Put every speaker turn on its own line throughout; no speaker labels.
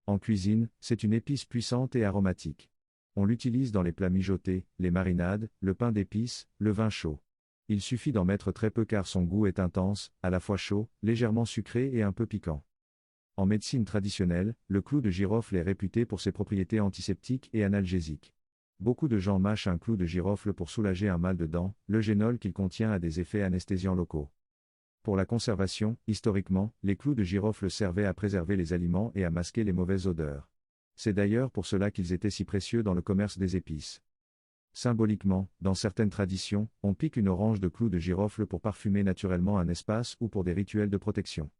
En cuisine, c'est une épice puissante et aromatique. On l'utilise dans les plats mijotés, les marinades, le pain d'épices, le vin chaud. Il suffit d'en mettre très peu car son goût est intense, à la fois chaud, légèrement sucré et un peu piquant. En médecine traditionnelle, le clou de girofle est réputé pour ses propriétés antiseptiques et analgésiques. Beaucoup de gens mâchent un clou de girofle pour soulager un mal de dents, le génol qu'il contient a des effets anesthésiants locaux. Pour la conservation, historiquement, les clous de girofle servaient à préserver les aliments et à masquer les mauvaises odeurs. C'est d'ailleurs pour cela qu'ils étaient si précieux dans le commerce des épices. Symboliquement, dans certaines traditions, on pique une orange de clou de girofle pour parfumer naturellement un espace ou pour des rituels de protection.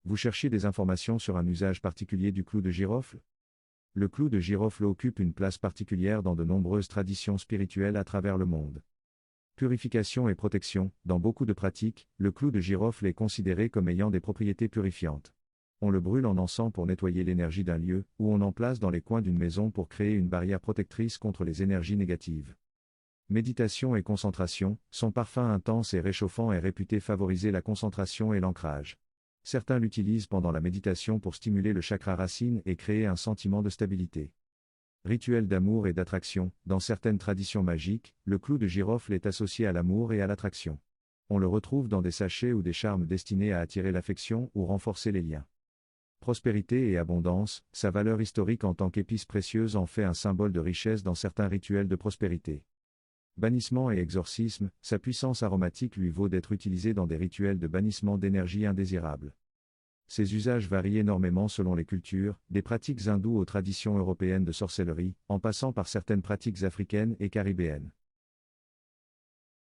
Vous cherchez des informations sur un usage particulier du clou de girofle? Le clou de girofle occupe une place particulière dans de nombreuses traditions spirituelles à travers le monde. Purification et protection, dans beaucoup de pratiques, le clou de girofle est considéré comme ayant des propriétés purifiantes. On le brûle en encens pour nettoyer l'énergie d'un lieu, ou on en place dans les coins d'une maison pour créer une barrière protectrice contre les énergies négatives. Méditation et concentration, son parfum intense et réchauffant est réputé favoriser la concentration et l'ancrage. Certains l'utilisent pendant la méditation pour stimuler le chakra racine et créer un sentiment de stabilité. Rituel d'amour et d'attraction, dans certaines traditions magiques, le clou de girofle est associé à l'amour et à l'attraction. On le retrouve dans des sachets ou des charmes destinés à attirer l'affection ou renforcer les liens. Prospérité et abondance, sa valeur historique en tant qu'épice précieuse en fait un symbole de richesse dans certains rituels de prospérité. Bannissement et exorcisme, sa puissance aromatique lui vaut d'être utilisée dans des rituels de bannissement d'énergie indésirable. Ces usages varient énormément selon les cultures, des pratiques hindoues aux traditions européennes de sorcellerie, en passant par certaines pratiques africaines et caribéennes.